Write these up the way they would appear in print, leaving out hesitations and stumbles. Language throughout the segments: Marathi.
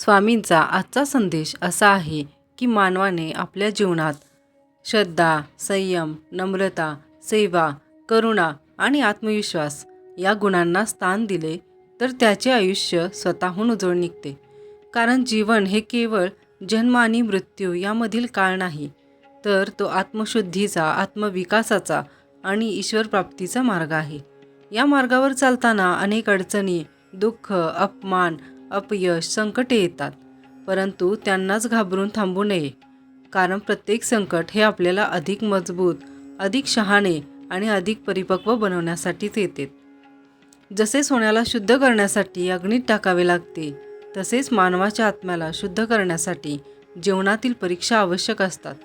स्वामींचा आजचा संदेश असा आहे की मानवाने आपल्या जीवनात श्रद्धा, संयम, नम्रता, सेवा, करुणा आणि आत्मविश्वास या गुणांना स्थान दिले तर त्याचे आयुष्य स्वतःहून उजळून निघते. कारण जीवन हे केवळ जन्म आणि मृत्यू यामधील काळ नाही, तर तो आत्मशुद्धीचा, आत्मविकासाचा आणि ईश्वर प्राप्तीचा मार्ग आहे. या मार्गावर चालताना अनेक अडचणी, दुःख, अपमान, अपयश, संकटे येतात, परंतु त्यांनाच घाबरून थांबू नये. कारण प्रत्येक संकट हे आपल्याला अधिक मजबूत, अधिक शहाणे आणि अधिक परिपक्व बनवण्यासाठीच येते. जसे सोन्याला शुद्ध करण्यासाठी अग्नीत टाकावे लागते, तसेच मानवाच्या आत्म्याला शुद्ध करण्यासाठी जीवनातील परीक्षा आवश्यक असतात.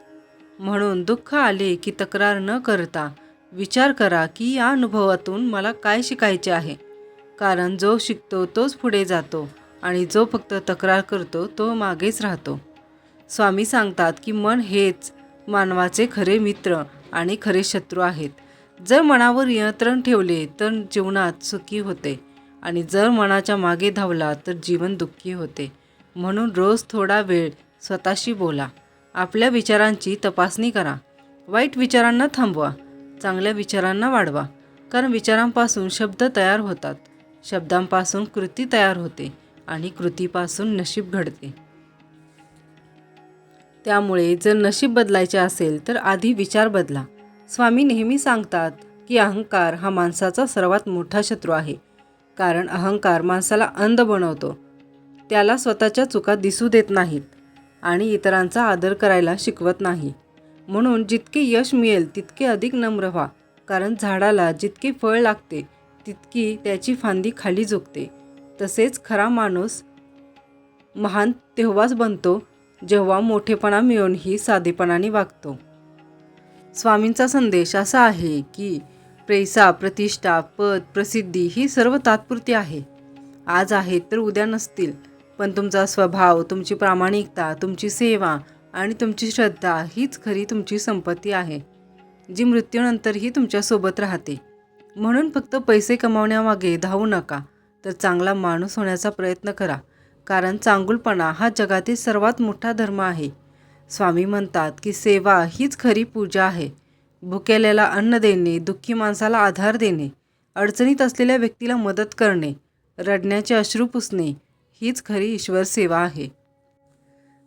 म्हणून दुःख आले की तक्रार न करता विचार करा की या अनुभवातून मला काय शिकायचे आहे. कारण जो शिकतो तोच पुढे जातो आणि जो फक्त तक्रार करतो तो मागेच राहतो. स्वामी सांगतात की मन हेच मानवाचे खरे मित्र आणि खरे शत्रू आहेत. जर मनावर नियंत्रण ठेवले तर जीवनात सुखी होते आणि जर मनाच्या मागे धावला तर जीवन दुःखी होते. म्हणून रोज थोडा वेळ स्वतःशी बोला, आपल्या विचारांची तपासणी करा, वाईट विचारांना थांबवा, चांगल्या विचारांना वाढवा. कारण विचारांपासून शब्द तयार होतात, शब्दांपासून कृती तयार होते आणि कृतीपासून नशीब घडते. त्यामुळे जर नशीब बदलायचे असेल तर आधी विचार बदला. स्वामी नेहमी सांगतात की अहंकार हा माणसाचा सर्वात मोठा शत्रू आहे. कारण अहंकार माणसाला अंध बनवतो, त्याला स्वतःच्या चुका दिसू देत नाहीत आणि इतरांचा आदर करायला शिकवत नाही. म्हणून जितके यश मिळेल तितके अधिक नम्र व्हा. कारण झाडाला जितके फळ लागते तितकी त्याची फांदी खाली झुकते. तसेच खरा माणूस महान तेव्हाच बनतो जेव्हा मोठेपणा मिळूनही साधेपणाने वागतो. स्वामींचा संदेश असा आहे की पैसा, प्रतिष्ठा, पद, प्रसिद्धी ही सर्व तात्पुरती आहे. आज आहेत तर उद्या नसतील, पण तुमचा स्वभाव, तुमची प्रामाणिकता, तुमची सेवा आणि तुमची श्रद्धा हीच खरी तुमची संपत्ती आहे, जी मृत्यूनंतरही तुमच्यासोबत राहते. म्हणून फक्त पैसे कमावण्यामागे धावू नका, तर चांगला माणूस होण्याचा प्रयत्न करा. कारण चांगुलपणा हा जगातील सर्वात मोठा धर्म आहे. स्वामी म्हणतात की सेवा हीच खरी पूजा आहे. भुकेल्याला अन्न देणे, दुःखी माणसाला आधार देणे, अडचणीत असलेल्या व्यक्तीला मदत करणे, रडण्याचे अश्रू पुसणे हीच खरी ईश्वर सेवा आहे.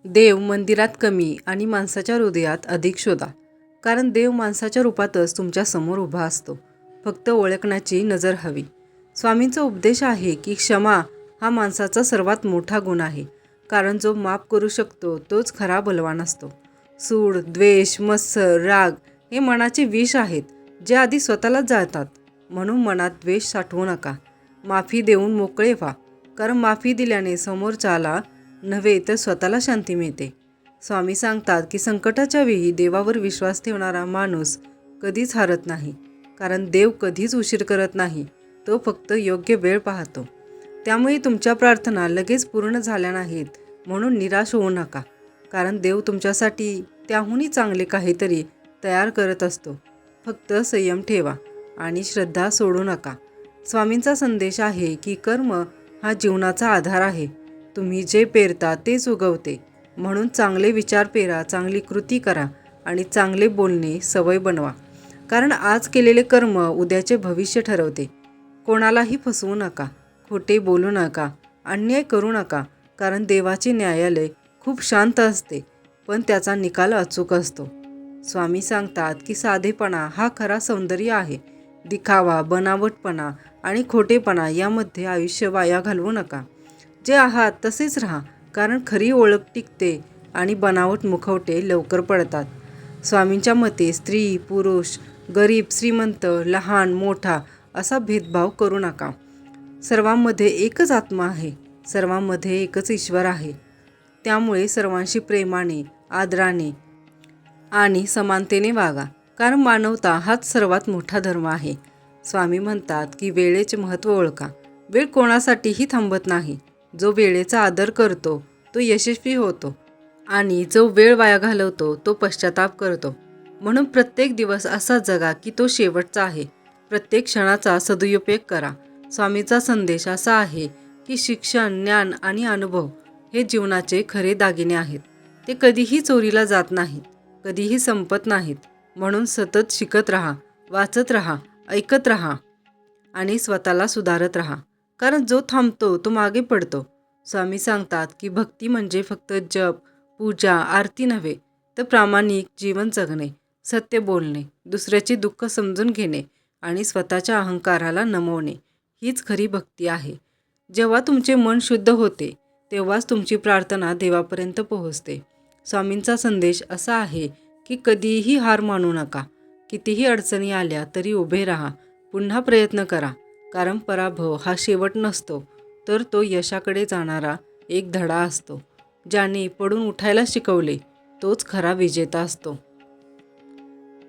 देव मंदिरात कमी आणि माणसाच्या हृदयात अधिक शोधा. कारण देव माणसाच्या रूपातच तुमच्या समोर उभा असतो, फक्त ओळखण्याची नजर हवी. स्वामींचा उपदेश आहे की क्षमा हा माणसाचा सर्वात मोठा गुण आहे. कारण जो माफ करू शकतो तोच खरा बलवान असतो. सूड, द्वेष, मत्सर, राग हे मनाचे विष आहेत, जे आधी स्वतःलाच जाळतात. म्हणून मनात द्वेष साठवू नका. माफी देऊन मोकळे व्हा. कारण माफी दिल्याने समोरच्याला नव्हे तर स्वतःला शांती मिळते. स्वामी सांगतात की संकटाच्या वेळी देवावर विश्वास ठेवणारा माणूस कधीच हारत नाही. कारण देव कधीच उशीर करत नाही, तो फक्त योग्य वेळ पाहतो. त्यामुळे तुमच्या प्रार्थना लगेच पूर्ण झाल्या नाहीत म्हणून निराश होऊ नका. कारण देव तुमच्यासाठी त्याहूनही चांगले काहीतरी तयार करत असतो. फक्त संयम ठेवा आणि श्रद्धा सोडू नका. स्वामींचा संदेश आहे की कर्म हा जीवनाचा आधार आहे. तुम्ही जे पेरता तेच उगवते. म्हणून चांगले विचार पेरा, चांगली कृती करा आणि चांगले बोलणे सवय बनवा. कारण आज केलेले कर्म उद्याचे भविष्य ठरवते. कोणालाही फसवू नका, खोटे बोलू नका, अन्याय करू नका. कारण देवाचे न्यायालय खूप शांत असते, पण त्याचा निकाल अचूक असतो. स्वामी सांगतात की साधेपणा हा खरा सौंदर्य आहे. दिखावा, बनावटपणा आणि खोटेपणा यामध्ये आयुष्य वाया घालवू नका. जे आहात तसेच राहा. कारण खरी ओळख टिकते आणि बनावट मुखवटे लवकर पडतात. स्वामींच्या मते स्त्री, पुरुष, गरीब, श्रीमंत, लहान, मोठा असा भेदभाव करू नका. सर्वांमध्ये एकच आत्मा आहे, सर्वांमध्ये एकच ईश्वर आहे. त्यामुळे सर्वांशी प्रेमाने, आदराने आणि समानतेने वागा. कारण मानवता हाच सर्वात मोठा धर्म आहे. स्वामी म्हणतात की वेळेचे महत्त्व ओळखा. वेळ कोणासाठीही थांबत नाही. जो वेळेचा आदर करतो तो यशस्वी होतो आणि जो वेळ वाया घालवतो तो पश्चाताप करतो. म्हणून प्रत्येक दिवस असा जगा की तो शेवटचा आहे. प्रत्येक क्षणाचा सदुपयोग करा. स्वामीचा संदेश असा आहे की शिक्षण, ज्ञान आणि अनुभव हे जीवनाचे खरे दागिने आहेत. ते कधीही चोरीला जात नाहीत, कधीही संपत नाहीत. म्हणून सतत शिकत राहा, वाचत राहा, ऐकत राहा आणि स्वतःला सुधारत राहा. कारण जो थांबतो तो मागे पडतो. स्वामी सांगतात की भक्ती म्हणजे फक्त जप, पूजा, आरती नव्हे, तर प्रामाणिक जीवन जगणे, सत्य बोलणे, दुसऱ्याचे दुःख समजून घेणे आणि स्वतःच्या अहंकाराला नमवणे हीच खरी भक्ती आहे. जेव्हा तुमचे मन शुद्ध होते तेव्हाच तुमची प्रार्थना देवापर्यंत पोहोचते. स्वामींचा संदेश असा आहे की कधीही हार मानू नका. कितीही अडचणी आल्या तरी उभे राहा, पुन्हा प्रयत्न करा. कारण पराभव हा शेवट नसतो, तर तो यशाकडे जाणारा एक धडा असतो. ज्याने पडून उठायला शिकवले तोच खरा विजेता असतो.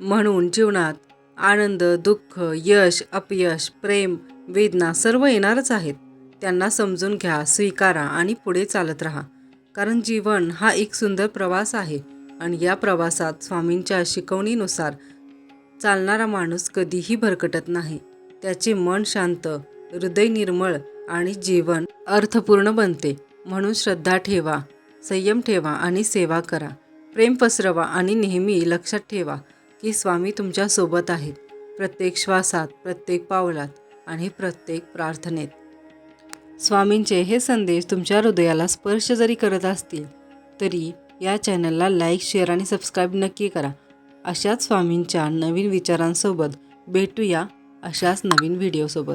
म्हणून जीवनात आनंद, दुःख, यश, अपयश, प्रेम, वेदना सर्व येणारच आहेत. त्यांना समजून घ्या, स्वीकारा आणि पुढे चालत राहा. कारण जीवन हा एक सुंदर प्रवास आहे आणि या प्रवासात स्वामींच्या शिकवणीनुसार चालणारा माणूस कधीही भरकटत नाही. त्याचे मन शांत, हृदय निर्मळ आणि जीवन अर्थपूर्ण बनते. म्हणून श्रद्धा ठेवा, संयम ठेवा आणि सेवा करा. प्रेम पसरवा आणि नेहमी लक्षात ठेवा की स्वामी तुमच्या सोबत आहेत, प्रत्येक श्वासात, प्रत्येक पावलात आणि प्रत्येक प्रार्थनेत. स्वामींचे हे संदेश तुमच्या हृदयाला स्पर्श जरी करत असतील तरी या चॅनलला लाईक, शेअर आणि सबस्क्राईब नक्की करा. अशाच स्वामींच्या नवीन विचारांसोबत भेटूया अशाच नवीन व्हिडिओसोबत.